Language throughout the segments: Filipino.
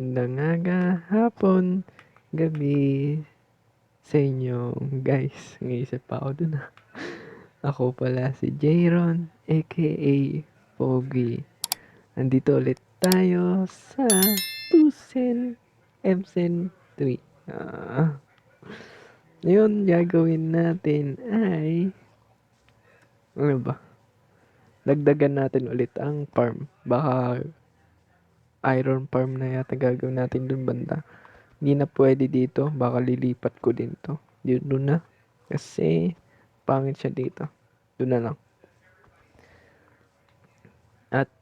Magandang aga, hapon, gabi sa inyo guys. Naisip pa ako dun. Ako pala si Jayron, aka Pogi. Andito ulit tayo sa Tusen Msen 3. Ngayon gagawin natin ay ano ba? Dagdagan natin ulit ang farm. Baka iron farm na yata gagawin natin dun banda. Hindi na pwede dito. Baka lilipat ko din to. Doon na. Kasi pangit siya dito. Doon na lang. At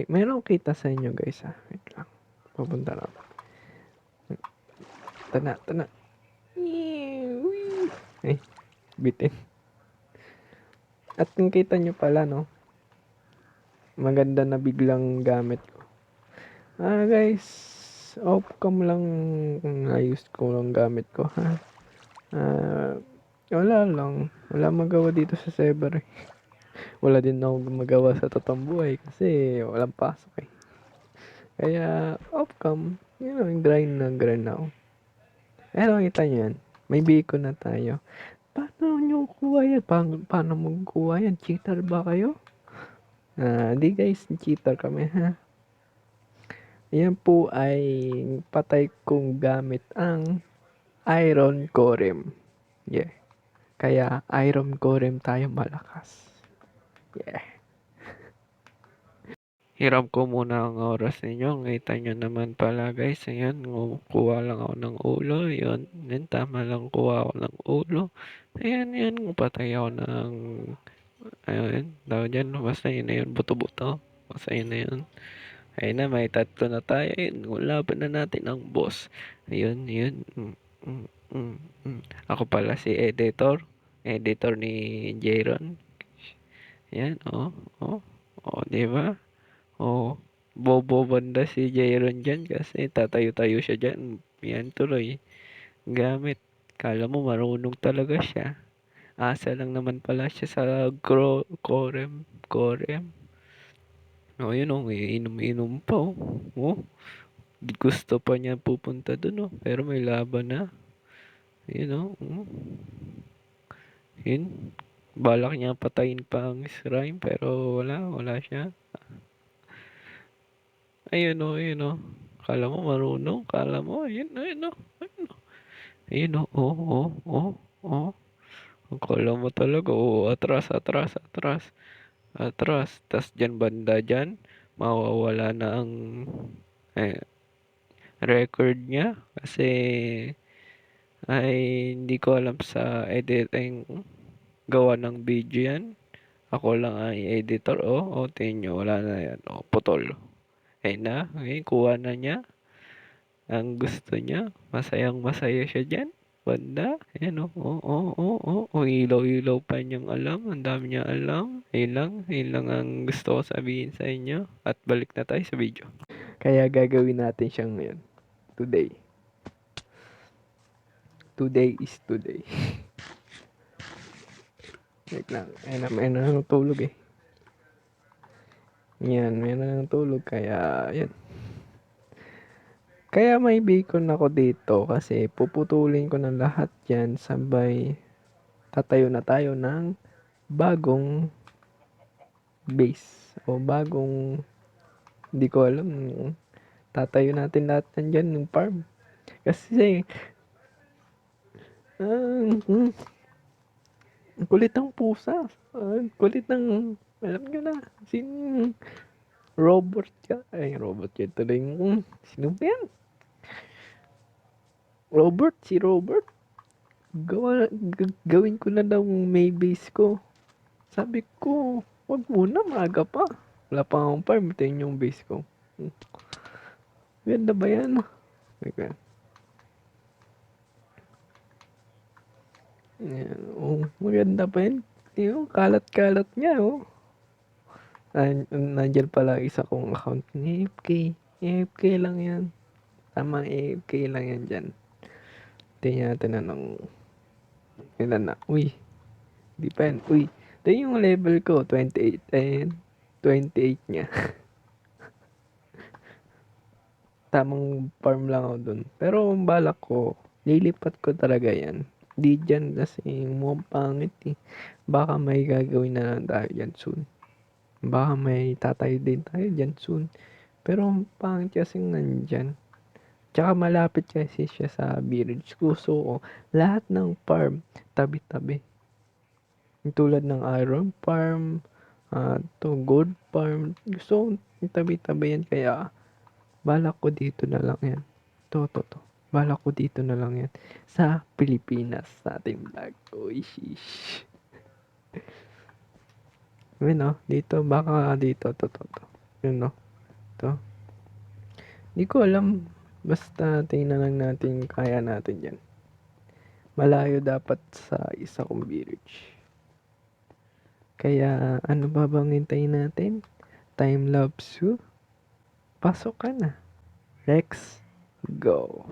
merong kita sa inyo guys ha. Wait lang. Pupunta lang. Tana, tana. Ay, bitin. At kung kita nyo pala no, maganda na biglang gamit ko. Guys, off cam lang ayos ko lang gamit ko ha. Wala lang. Wala magawa dito sa server eh. Wala din ako magawa sa totoong buhay kasi walang pasok eh. Kaya off cam, grind na grind ako. Pero kita nyo yan. May beacon na tayo. Paano nyo kuha yan? Paano mo kuha yan? Cheater ba kayo? Di guys, cheater kami ha. Yan po ay patay kong gamit ang Iron Corem. Yeah. Kaya Iron Corem tayo malakas. Yeah. Hirap ko muna ang oras ninyo. Kita nyo naman pala guys. Ayan, kuha lang ako ng ulo. Yun, tama lang kuha ako ng ulo. Ayan, patay ako ng ayun, daw dyan. Basta yun na yun, buto-buto. Basta yun na yun. Ayun na, may tatlo na tayo. Ayun, laban na natin ang boss. Ayun, yun. Mm, mm, mm. Ako pala si editor. Editor ni Jayron. Ayan, diba? Oh, bobo banda si Jayron dyan kasi tatayo-tayo siya dyan. Yan tuloy. Gamit. Kala mo marunong talaga siya. Asa lang naman pala siya sa Corem. Corem. Yun iinom-inom pa Oh. Gusto pa niya pupunta dun Pero may laban na. Yun Yun. Balak niya patayin pa ang Shrine pero wala siya. Ayun Kala mo marunong, kala mo, ayun. Kala mo talaga, atras. Tas dyan banda dyan, mawawala na ang eh, record niya kasi ay hindi ko alam sa editing gawa ng video yan. Ako lang ay editor, tingin nyo, wala na yan, putol. Kuha na niya ang gusto niya. Masayang masaya siya dyan. Banda. Ayan ilaw-ilaw pa niyang alam. Ang dami niya alam. Ayun lang ang gusto ko sabihin sa inyo. At balik na tayo sa video. Kaya gagawin natin siyang ngayon. Today. Today is today. Wait lang. Ayun na ng tulog eh. Yan, may na ng tulog. Kaya, yan. Kaya may beacon ako dito kasi puputulin ko ng lahat yan sabay tatayo na tayo ng bagong base o bagong hindi ko alam tatayo natin lahat nandyan ng farm kasi ang kulit ng pusa kulit ng alam nyo na robot yun tuloy sino ba yan si Robert gawin ko na daw may base ko sabi ko wag muna maaga pa wala pa akong farm tingin yung base ko ganda ba yan okay. Maganda pa yan yung kalat-kalat niya nandiyan pala isa kong account ni AFK lang yan tamang AFK lang yan dyan tingnan natin anong ilan na depend ito yung level ko 28 and 28 niya tamang farm lang ako dun. Pero ang balak ko, lilipat ko talaga yan. Di dyan kasi mukhang pangit eh. Baka may gagawin na lang tayo dyan soon. Baka may tatayo din tayo dyan soon. Pero ang pangit kasing nandyan. Tsaka malapit kasi siya sa village. Gusto ko lahat ng farm tabi-tabi. Tulad ng iron farm, gold farm. Gusto ko tabi-tabi yan kaya balak ko dito na lang yan. To. Balak ko dito na lang yan. Sa Pilipinas, sa ating vlog. Uy, shish. Yun no, dito, baka dito, to. Yun no, to. Di ko alam, basta tingnan lang natin kaya natin yan. Malayo dapat sa isa kong village. Kaya ano ba bang hintayin natin? Time lapse 2? Pasok ka na. Rex, go.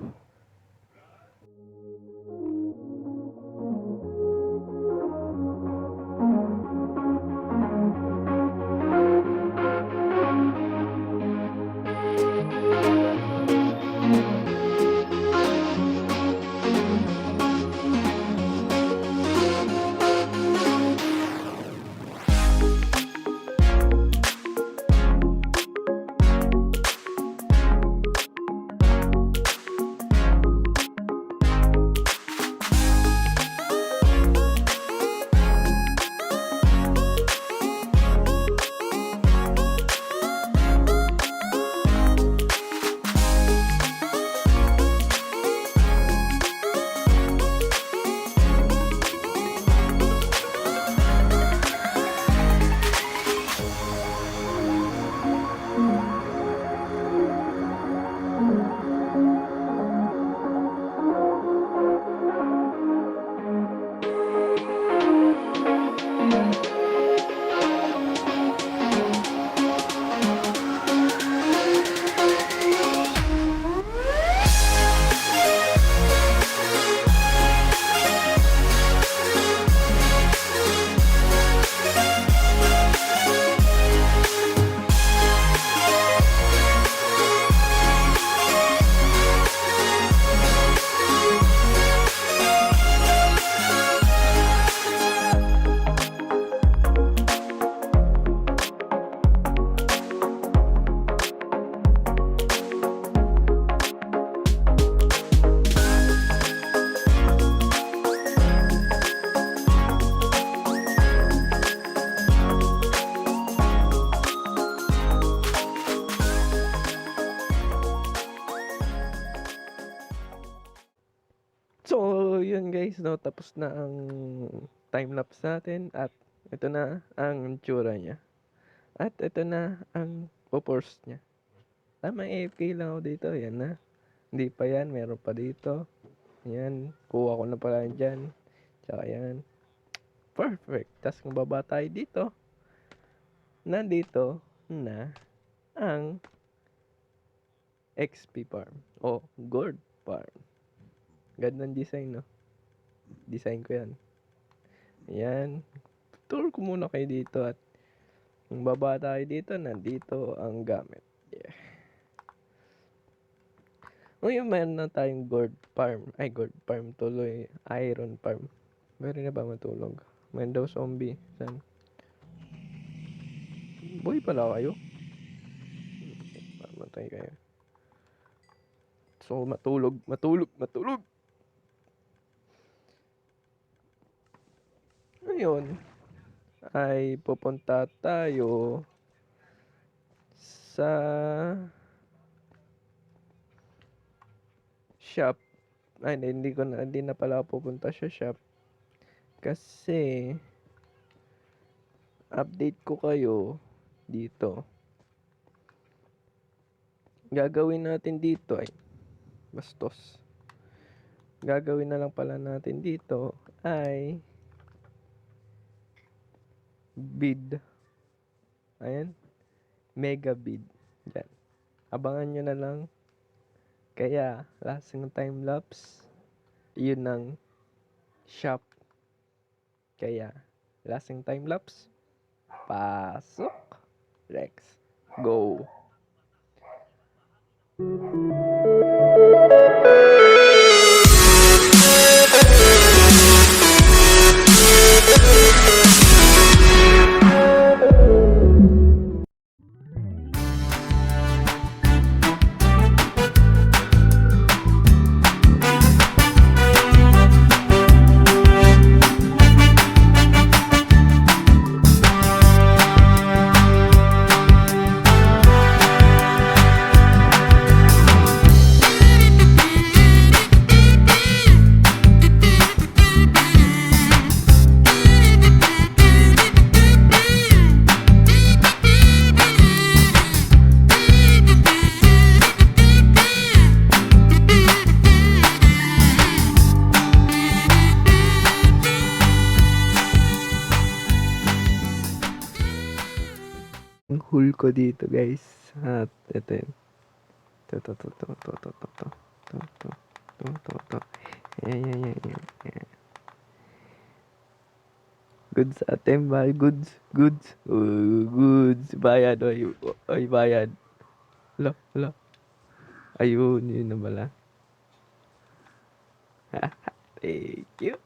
So, yun guys, no, tapos na ang time-lapse natin at ito na ang tsura niya. At ito na ang purpose niya. Tama, AFK lang ako dito. Yan na. Hindi pa yan. Meron pa dito. Yan. Kuha ko na pala dyan. Tsaka yan. Perfect. Tapos kung baba tayo dito, nandito na ang XP farm o gold farm. Gandang design, no? Design ko yan. Yan. Tour ko muna kayo dito at kung baba tayo dito, nandito ang gamit. Yeah. Ngayon, meron na tayong gold farm. Ay, gold farm tuloy. Iron farm. Meron na ba matulog? Meron daw zombie. Saan? Buhay pala kayo? Matay kayo. So, matulog. Ngayon, ay pupunta tayo sa shop. Ay, hindi na pala ako pupunta sa shop. Kasi, update ko kayo dito. Gagawin natin dito ay bastos. Gagawin na lang pala natin dito ay bid. Ayan. Mega bid. Yan. Abangan nyo na lang. Kaya, last ng time lapse, yun ang shop. Kaya, last ng time lapse, pasok. Rex, go. Ang hole ko dito, guys. At ito yun. To. Yan. Goods atin ba? Goods. Goods. Bayad. Oy, bayad. Hala. Ayun, yun na pala. Thank you.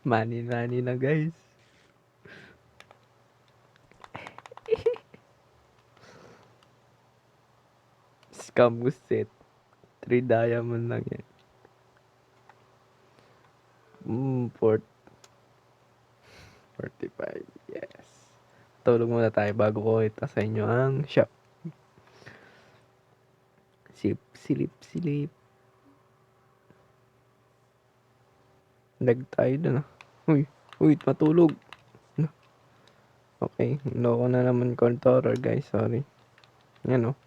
Money na, guys. Scam set. 3 diamond lang yan. 45. Yes. Tulog muna tayo bago ko ita sa inyo ang shop. Silip. Lag tayo dun ah. Uy, matulog. Okay, loko na naman controller, guys. Sorry. Yan oh.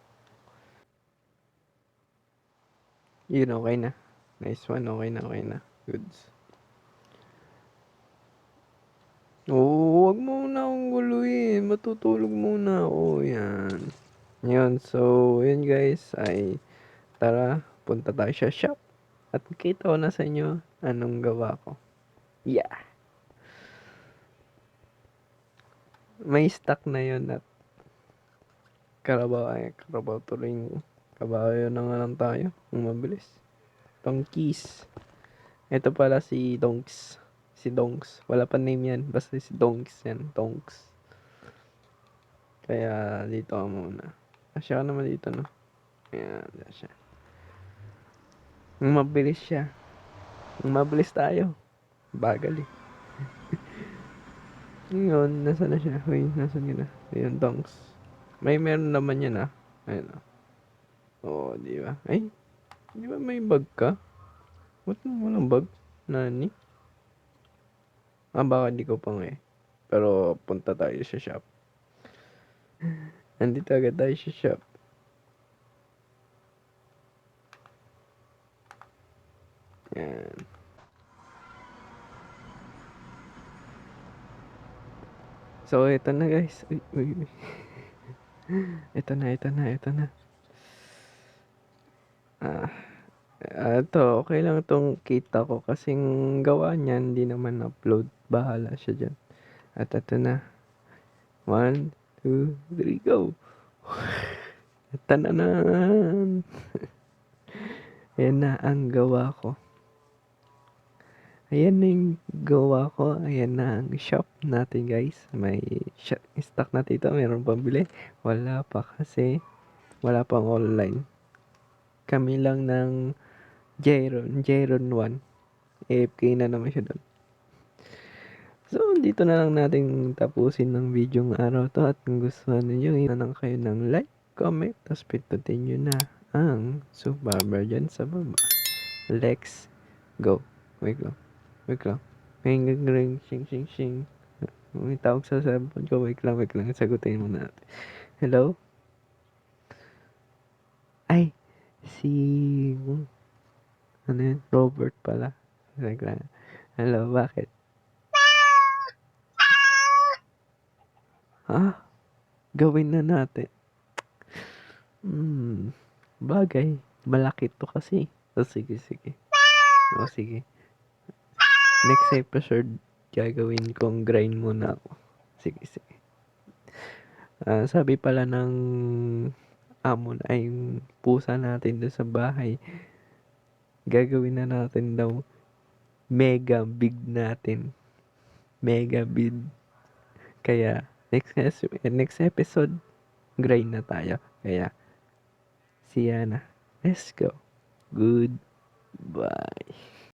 Yun, okay na. Nice one, okay na. Goods. Wag mo na akong guluhin. Matutulog muna ako. Yan. Yun, so, yun guys, ay tara, punta tayo sa shop. At kita ko na sa inyo anong gawa ko. Yeah. May stock na yun at Karabaw tuloy. Kabayo na nga lang tayo. Kung mabilis. Donkeys. Ito pala si Donks. Si Donks. Wala pa name yan. Basta si Donks yan. Donks. Kaya dito ka muna. Asya ka naman dito, no? Ayan. Asya. Mabilis siya. Mabilis tayo. Bagal eh. Ngayon, nasa na siya? Uy, nasa na? Ayun, Donks. Meron naman yan ah. Ayun ah. Oo, di ba? Ay, di ba may bag ka? Ba't walang bag? Nani? Baka di ko pang eh. Pero punta tayo sa shop. Nandito agad tayo sa shop. Yan. So, ito na guys. Uy. Ito na. Ito, okay lang itong kita ko kasing gawa niyan, hindi naman upload. Bahala siya dyan. At ito na. 1, 2, 3, go! Tananan! Ayan na ang gawa ko. Ayan na yung gawa ko. Ayan na ang shop natin guys. May stock na dito. Meron pambili. Wala pa kasi. Wala pang online. Kami lang ng Jairon 1. AFK na naman siya doon. So, dito na lang natin tapusin ng video ng araw to. At kung gusto niyo, hinanang kayo ng like, comment, tapos pindutin nyo na ang subscriber dyan sa baba. Let's go. Wait lang. Ring, shing. May tawag sa cellphone ko. Wait lang. Sagutin mo natin. Hello? Ay, si... Ano yun? Robert pala. Wait lang. Hello, bakit? Gawin na natin. Bagay. Malaki to kasi. Sige. Sige. Next episode, gagawin kong grind muna ako. Sige. Sabi pala ng amo na yung pusa natin dun sa bahay, gagawin na natin daw mega big natin. Mega big. Kaya next episode, grind na tayo. Kaya see ya na. Let's go. Goodbye.